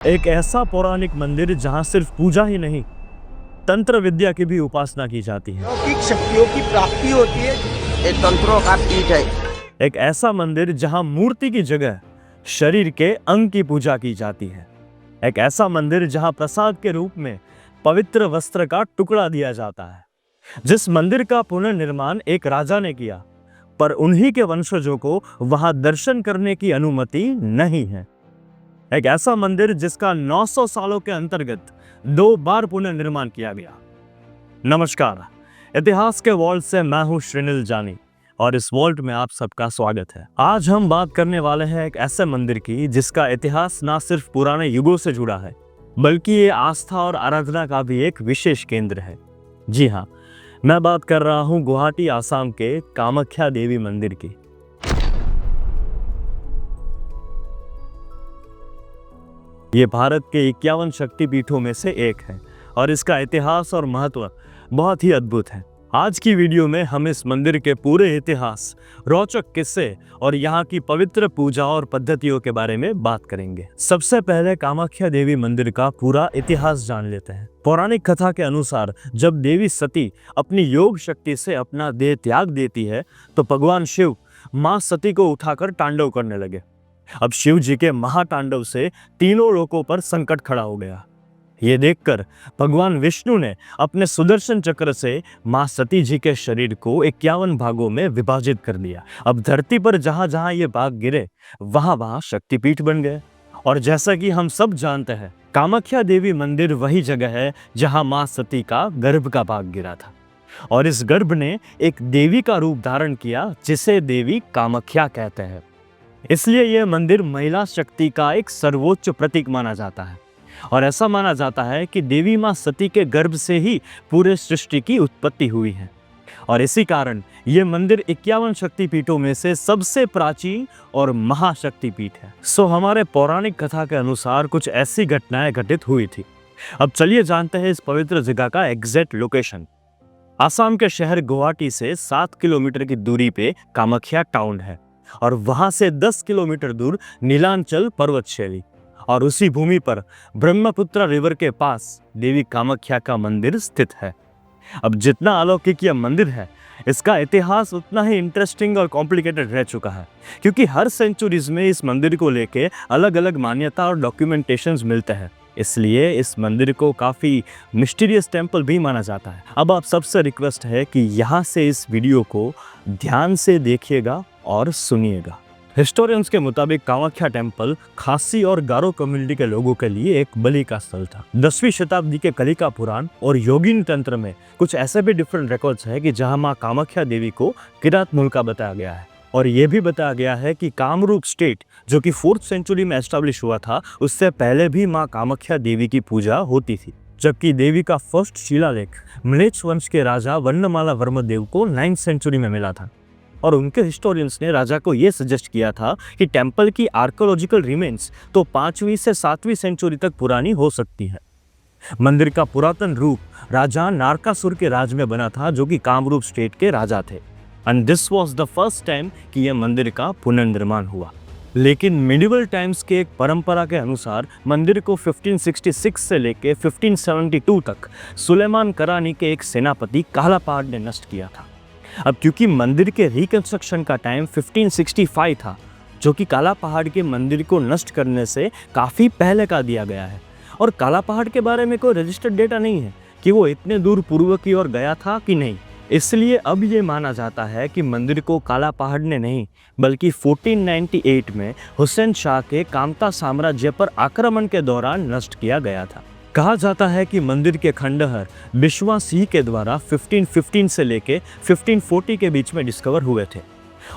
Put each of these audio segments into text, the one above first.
एक ऐसा पौराणिक मंदिर जहां सिर्फ पूजा ही नहीं, तंत्र विद्या की भी उपासना की जाती है। अलौकिक शक्तियों की प्राप्ति होती है। ये तंत्रों का पीठ है। एक ऐसा मंदिर जहां मूर्ति की जगह शरीर के अंग की पूजा की जाती है। एक ऐसा मंदिर जहां प्रसाद के रूप में पवित्र वस्त्र का टुकड़ा दिया जाता है। जिस मंदिर का पुनर्निर्माण एक राजा ने किया, पर उन्हीं के वंशजों को वहां दर्शन करने की अनुमति नहीं है। एक ऐसा मंदिर जिसका 900 सालों के अंतर्गत 2 बार पुनर्निर्माण किया गया। नमस्कार, इतिहास के वॉल्ट से मैं हूं श्रीनिल जानी और इस वॉल्ट में आप सबका स्वागत है। आज हम बात करने वाले हैं एक ऐसे मंदिर की जिसका इतिहास ना सिर्फ पुराने युगों से जुड़ा है, बल्कि ये आस्था और आराधना का भी एक विशेष केंद्र है। जी हाँ, मैं बात कर रहा हूँ गुवाहाटी, आसाम के कामाख्या देवी मंदिर की। ये भारत के 51 शक्तिपीठों में से एक है और इसका इतिहास और महत्व बहुत ही अद्भुत है। आज की वीडियो में हम इस मंदिर के पूरे इतिहास, रोचक किस्से और यहाँ की पवित्र पूजा और पद्धतियों के बारे में बात करेंगे। सबसे पहले कामाख्या देवी मंदिर का पूरा इतिहास जान लेते हैं। पौराणिक कथा के अनुसार जब देवी सती अपनी योग शक्ति से अपना देह त्याग देती है तो भगवान शिव माँ सती को उठाकर तांडव करने लगे। अब शिव जी के महातांडव से तीनों लोकों पर संकट खड़ा हो गया। ये देखकर भगवान विष्णु ने अपने सुदर्शन चक्र से मां सती जी के शरीर को 51 भागों में विभाजित कर दिया। अब धरती पर जहां जहां ये भाग गिरे वहां वहां शक्तिपीठ बन गए। और जैसा कि हम सब जानते हैं, कामाख्या देवी मंदिर वही जगह है जहां मां सती का गर्भ का भाग गिरा था और इस गर्भ ने एक देवी का रूप धारण किया जिसे देवी कामाख्या कहते हैं। इसलिए यह मंदिर महिला शक्ति का एक सर्वोच्च प्रतीक माना जाता है और ऐसा माना जाता है कि देवी मां सती के गर्भ से ही पूरे सृष्टि की उत्पत्ति हुई है और इसी कारण यह मंदिर 51 शक्तिपीठों में से सबसे प्राचीन और महाशक्तिपीठ है। हमारे पौराणिक कथा के अनुसार कुछ ऐसी घटनाएं घटित हुई थी। अब चलिए जानते हैं इस पवित्र जगह का एग्जैक्ट लोकेशन। आसाम के शहर गुवाहाटी से 7 किलोमीटर की दूरी पे कामाख्या टाउन है और वहां से 10 किलोमीटर दूर नीलांचल पर्वत शैली और उसी भूमि पर ब्रह्मपुत्र रिवर के पास देवी कामाख्या का मंदिर स्थित है। अब जितना अलौकिक यह मंदिर है, इसका इतिहास उतना ही इंटरेस्टिंग और कॉम्प्लिकेटेड रह चुका है, क्योंकि हर सेंचुरीज में इस मंदिर को लेके अलग अलग मान्यता और डॉक्यूमेंटेशंस मिलते हैं। इसलिए इस मंदिर को काफ़ी मिस्टीरियस टेम्पल भी माना जाता है। अब आप सबसे रिक्वेस्ट है कि यहाँ से इस वीडियो को ध्यान से देखिएगा और सुनिएगा। हिस्टोरियंस के मुताबिक कामाख्या टेम्पल खासी और गारो कम्युनिटी के लोगों के लिए एक बलि का स्थल था। 10वीं शताब्दी के कलिका पुराण और योगिनी तंत्र में कुछ ऐसे भी डिफरेंट रिकॉर्ड्स है कि जहां मां कामाख्या देवी को किरात मुल्का बताया गया है और यह भी बताया गया है कि कामरूप स्टेट, जो कि 4th सेंचुरी में एस्टेब्लिश हुआ था, उससे पहले भी मां कामाख्या देवी की पूजा होती थी। जबकि देवी का फर्स्ट शिलालेख म्लेच्छ वंश के राजा वर्णमाला वर्मदेव को 9th सेंचुरी में मिला था और उनके हिस्टोरियंस ने राजा को यह सजेस्ट किया था कि टेम्पल की आर्कोलॉजिकल रिमेन्स तो 5वीं से 7वीं सेंचुरी तक पुरानी हो सकती है। मंदिर का पुरातन रूप राजा नारकासुर के राज में बना था, जो कि कामरूप स्टेट के राजा थे। And this was the first time कि यह मंदिर का पुनर्निर्माण हुआ। लेकिन मिडिवल टाइम्स के एक परंपरा के अनुसार मंदिर को 1566 से लेके 1572 तक सुलेमान करानी के एक सेनापति काला पहाड़ ने नष्ट किया था। अब क्योंकि मंदिर के रिकंस्ट्रक्शन का टाइम 1565 था, जो कि काला पहाड़ के मंदिर को नष्ट करने से काफ़ी पहले का दिया गया है और काला पहाड़ के बारे में कोई रजिस्टर्ड डेटा नहीं है कि वो इतने दूर पूर्व की ओर गया था कि नहीं। इसलिए अब ये माना जाता है कि मंदिर को काला पहाड़ ने नहीं, बल्कि 1498 में हुसैन शाह के कामता साम्राज्य पर आक्रमण के दौरान नष्ट किया गया था। कहा जाता है कि मंदिर के खंडहर बिश्वा सिंह के द्वारा 1515 से लेके 1540 के बीच में डिस्कवर हुए थे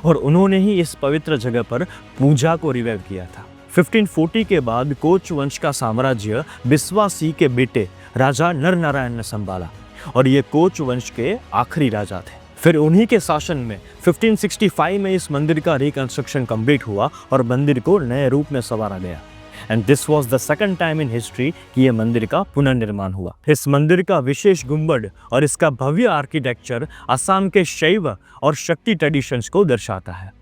और उन्होंने ही इस पवित्र जगह पर पूजा को रिवाइव किया था। 1540 के बाद कोच वंश का साम्राज्य बिस्वा सिंह के बेटे राजा नरनारायण ने संभाला और ये कोच वंश के आखिरी राजा थे। फिर उन्हीं के शासन में 1565 में इस मंदिर का रिकंस्ट्रक्शन कंप्लीट हुआ और मंदिर को नए रूप में संवारा गया। And this was the second time in history कि यह मंदिर का पुनर्निर्माण हुआ। इस मंदिर का विशेष गुंबद और इसका भव्य आर्किटेक्चर असम के शैव और शक्ति ट्रेडिशंस को दर्शाता है।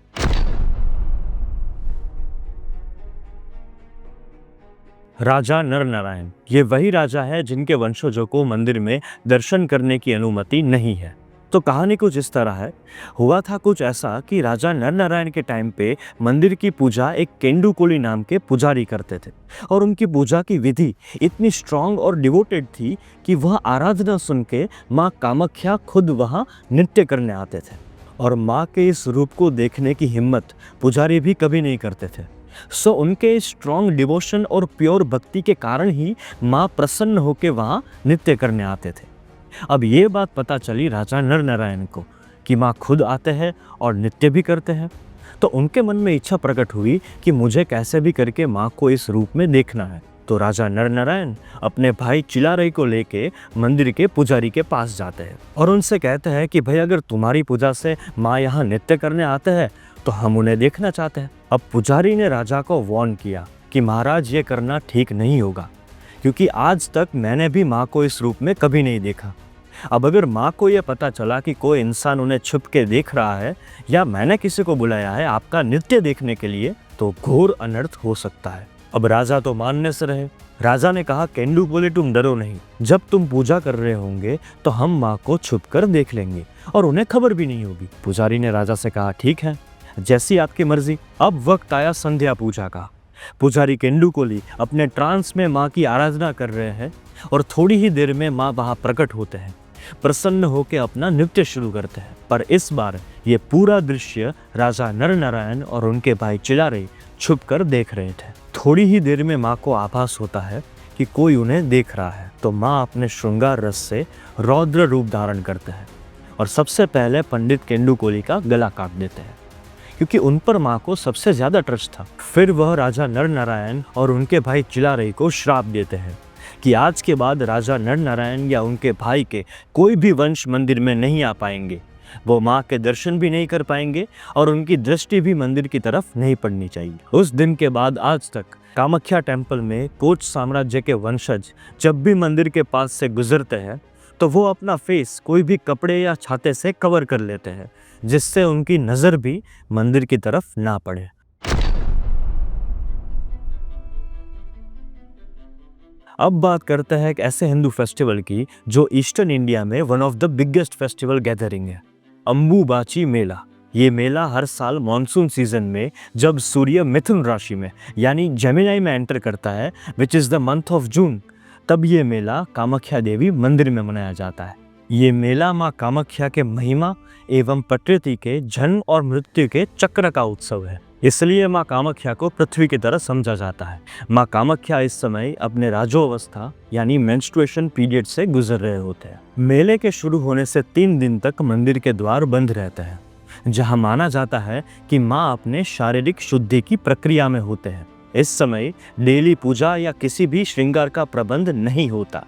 राजा नरनारायण ये वही राजा है जिनके वंशजों को मंदिर में दर्शन करने की अनुमति नहीं है। तो कहानी कुछ इस तरह है। हुआ था कुछ ऐसा कि राजा नरनारायण के टाइम पे मंदिर की पूजा एक केंडुकोली नाम के पुजारी करते थे और उनकी पूजा की विधि इतनी स्ट्रांग और डिवोटेड थी कि वह आराधना सुन के माँ कामाख्या खुद वहाँ नृत्य करने आते थे और माँ के इस रूप को देखने की हिम्मत पुजारी भी कभी नहीं करते थे। सो उनके स्ट्रॉन्ग डिवोशन और प्योर भक्ति के कारण ही माँ प्रसन्न होकर वहाँ नृत्य करने आते थे। अब ये बात पता चली राजा नरनारायण को कि माँ खुद आते हैं और नृत्य भी करते हैं, तो उनके मन में इच्छा प्रकट हुई कि मुझे कैसे भी करके माँ को इस रूप में देखना है। तो राजा नरनारायण अपने भाई चिलाराय को लेके मंदिर के पुजारी के पास जाते हैं और उनसे कहते हैं कि भाई अगर तुम्हारी पूजा से माँ यहाँ नृत्य करने आते हैं तो हम उन्हें देखना चाहते हैं। अब पुजारी ने राजा को वार्न किया कि महाराज ये करना ठीक नहीं होगा, क्योंकि आज तक मैंने भी माँ को इस रूप में कभी नहीं देखा। अब अगर माँ को ये पता चला कि कोई इंसान उन्हें छुप के देख रहा है या मैंने किसी को बुलाया है आपका नृत्य देखने के लिए, तो घोर अनर्थ हो सकता है। अब राजा तो मानने से रहे। राजा ने कहा केंडुकोली तुम डरो नहीं, जब तुम पूजा कर रहे होंगे तो हम माँ को छुप कर देख लेंगे और उन्हें खबर भी नहीं होगी। पुजारी ने राजा से कहा ठीक है, जैसी आपकी मर्जी। अब वक्त आया संध्या पूजा का। पुजारी केंडुकोली अपने ट्रांस में माँ की आराधना कर रहे हैं और थोड़ी ही देर में माँ वहाँ प्रकट होते हैं, प्रसन्न होकर अपना नृत्य शुरू करते हैं। पर इस बार ये पूरा दृश्य राजा नरनारायण और उनके भाई चिलाराय छुप कर देख रहे थे। थोड़ी ही देर में माँ को आभास होता है कि कोई उन्हें देख रहा है, तो माँ अपने श्रृंगार रस से रौद्र रूप धारण करते हैं और सबसे पहले पंडित केंडुकोली का गला काट देते हैं, क्योंकि उन पर माँ को सबसे ज्यादा ट्रस्ट था। फिर वह राजा नरनारायण और उनके भाई चिलाराय को श्राप देते हैं कि आज के बाद राजा नरनारायण या उनके भाई के कोई भी वंश मंदिर में नहीं आ पाएंगे, वो माँ के दर्शन भी नहीं कर पाएंगे और उनकी दृष्टि भी मंदिर की तरफ नहीं पड़नी चाहिए। उस दिन के बाद आज तक कामाख्या टेम्पल में कोच साम्राज्य के वंशज जब भी मंदिर के पास से गुजरते हैं तो वो अपना फेस कोई भी कपड़े या छाते से कवर कर लेते हैं, जिससे उनकी नज़र भी मंदिर की तरफ ना पड़े। अब बात करते हैं एक ऐसे हिंदू फेस्टिवल की जो ईस्टर्न इंडिया में one of the biggest festival gathering है, अंबुबाची मेला। ये मेला हर साल मॉनसून सीजन में जब सूर्य मिथुन राशि में यानी जेमिनी में एंटर करता है, which is the month of June, तब ये मेला कामाख्या देवी मंदिर में मनाया जाता है। ये मेला माँ कामाख्या के महिमा एवं प्रकृति के जन्म और मृत्यु के चक्र का उत्सव है, इसलिए माँ कामाख्या को पृथ्वी की तरह समझा जाता है। माँ कामाख्या इस समय अपने राजोअवस्था यानी मेंस्ट्रुएशन पीरियड से गुजर रहे होते हैं। मेले के शुरू होने से 3 दिन तक मंदिर के द्वार बंद रहते हैं, जहाँ माना जाता है कि माँ अपने शारीरिक शुद्धि की प्रक्रिया में होते हैं। इस समय डेली पूजा या किसी भी श्रृंगार का प्रबंध नहीं होता।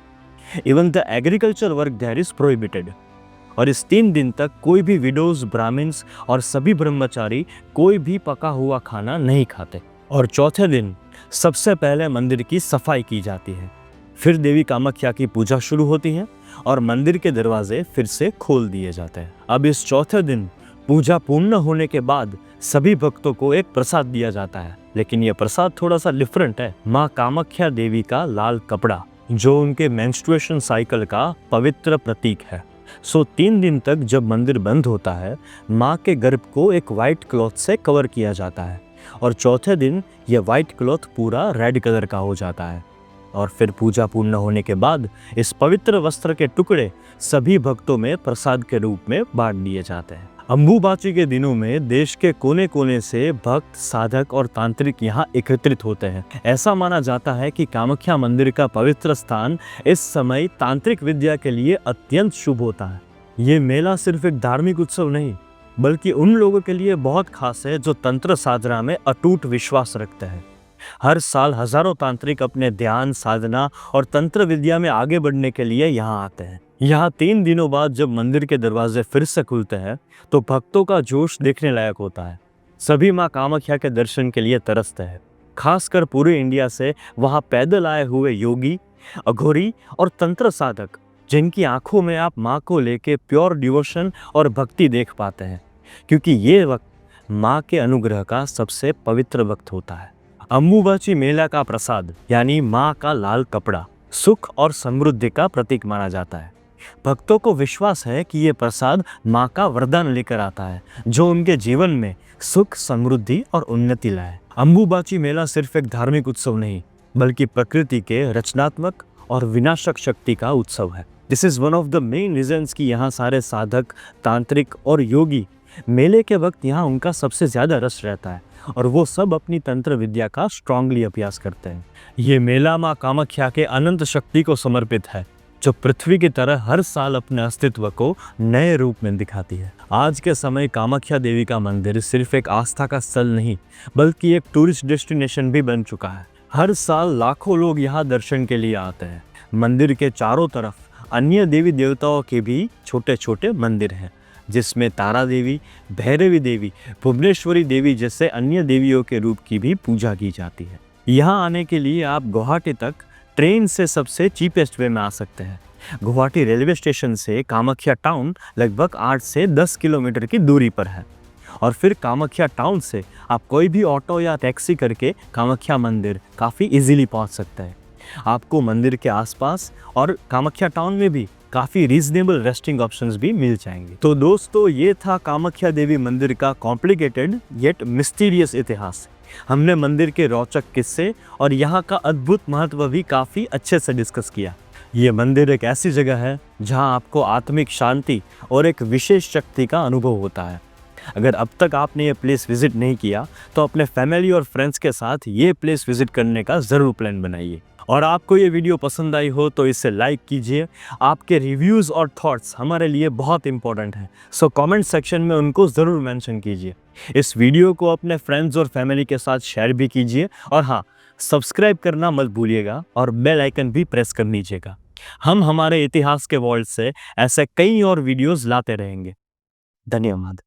Even the agriculture work there is prohibited. और इस 3 दिन तक कोई भी विडोज, ब्राह्मण्स और सभी ब्रह्मचारी कोई भी पका हुआ खाना नहीं खाते। और चौथे दिन सबसे पहले मंदिर की सफाई की जाती है, फिर देवी कामाख्या की पूजा शुरू होती है और मंदिर के दरवाजे फिर से खोल दिए जाते हैं। अब इस चौथे दिन पूजा पूर्ण होने के बाद सभी भक्तों को एक प्रसाद दिया जाता है, लेकिन यह प्रसाद थोड़ा सा डिफरेंट है। माँ कामाख्या देवी का लाल कपड़ा जो उनके मेंस्ट्रुएशन साइकिल का पवित्र प्रतीक है। सो 3 दिन तक जब मंदिर बंद होता है, माँ के गर्भ को एक वाइट क्लॉथ से कवर किया जाता है और चौथे दिन यह वाइट क्लॉथ पूरा रेड कलर का हो जाता है। और फिर पूजा पूर्ण होने के बाद इस पवित्र वस्त्र के टुकड़े सभी भक्तों में प्रसाद के रूप में बांट दिए जाते हैं। अंबुबाची के दिनों में देश के कोने कोने से भक्त, साधक और तांत्रिक यहाँ एकत्रित होते हैं। ऐसा माना जाता है कि कामाख्या मंदिर का पवित्र स्थान इस समय तांत्रिक विद्या के लिए अत्यंत शुभ होता है। ये मेला सिर्फ एक धार्मिक उत्सव नहीं, बल्कि उन लोगों के लिए बहुत खास है जो तंत्र साधना में अटूट विश्वास रखते हैं। हर साल हजारों तांत्रिक अपने ध्यान, साधना और तंत्र विद्या में आगे बढ़ने के लिए यहाँ आते हैं। यहाँ 3 दिनों बाद जब मंदिर के दरवाजे फिर से खुलते हैं तो भक्तों का जोश देखने लायक होता है। सभी माँ कामाख्या के दर्शन के लिए तरसते हैं। खासकर पूरे इंडिया से वहाँ पैदल आए हुए योगी, अघोरी और तंत्र साधक, जिनकी आंखों में आप माँ को लेके प्योर डिवोशन और भक्ति देख पाते हैं, क्योंकि ये वक्त माँ के अनुग्रह का सबसे पवित्र वक्त होता है। अम्बुबाची मेला का प्रसाद यानी माँ का लाल कपड़ा सुख और समृद्धि का प्रतीक माना जाता है। भक्तों को विश्वास है कि ये प्रसाद माँ का वरदान लेकर आता है जो उनके जीवन में सुख, समृद्धि और उन्नति लाए। अम्बुबाची मेला सिर्फ एक धार्मिक उत्सव नहीं बल्कि प्रकृति के रचनात्मक और विनाशक शक्ति का उत्सव है। This is one of the main reasons कि यहाँ सारे साधक, तांत्रिक और योगी मेले के वक्त यहाँ उनका सबसे ज़्यादा रस रहता है और वो सब अपनी तंत्र विद्या का स्ट्रांगली अभ्यास करते हैं। ये मेला माँ कामाख्या के अनंत शक्ति को समर्पित है जो पृथ्वी की तरह हर साल अपने अस्तित्व को नए रूप में दिखाती है। आज के समय कामाख्या देवी का मंदिर सिर्फ एक आस्था का स्थल नहीं बल्कि एक टूरिस्ट डेस्टिनेशन भी बन चुका है। हर साल लाखों लोग यहाँ दर्शन के लिए आते हैं। मंदिर के चारों तरफ अन्य देवी देवताओं के भी छोटे छोटे मंदिर हैं जिसमें तारा देवी, भैरवी देवी, भुवनेश्वरी देवी जैसे अन्य देवियों के रूप की भी पूजा की जाती है। यहाँ आने के लिए आप गुवाहाटी तक ट्रेन से सबसे चीपेस्ट वे में आ सकते हैं। गुवाहाटी रेलवे स्टेशन से कामाख्या टाउन लगभग 8 से 10 किलोमीटर की दूरी पर है और फिर कामाख्या टाउन से आप कोई भी ऑटो या टैक्सी करके कामाख्या मंदिर काफ़ी इजीली पहुंच सकते हैं। आपको मंदिर के आसपास और कामाख्या टाउन में भी काफ़ी रीजनेबल रेस्टिंग ऑप्शंस भी मिल जाएंगे। तो दोस्तों, ये था कामाख्या देवी मंदिर का कॉम्प्लिकेटेड येट मिस्टीरियस इतिहास। हमने मंदिर के रोचक किस्से और यहाँ का अद्भुत महत्व भी काफ़ी अच्छे से डिस्कस किया। ये मंदिर एक ऐसी जगह है जहाँ आपको आत्मिक शांति और एक विशेष शक्ति का अनुभव होता है। अगर अब तक आपने ये प्लेस विजिट नहीं किया तो अपने फैमिली और फ्रेंड्स के साथ ये प्लेस विजिट करने का ज़रूर प्लान बनाइए। और आपको ये वीडियो पसंद आई हो तो इसे लाइक कीजिए। आपके रिव्यूज़ और थॉट्स हमारे लिए बहुत इंपॉर्टेंट हैं, सो कमेंट सेक्शन में उनको ज़रूर मेंशन कीजिए। इस वीडियो को अपने फ्रेंड्स और फैमिली के साथ शेयर भी कीजिए और हाँ, सब्सक्राइब करना मत भूलिएगा और बेल आइकन भी प्रेस कर लीजिएगा। हम हमारे इतिहास के वर्ल्ड से ऐसे कई और वीडियोज़ लाते रहेंगे। धन्यवाद।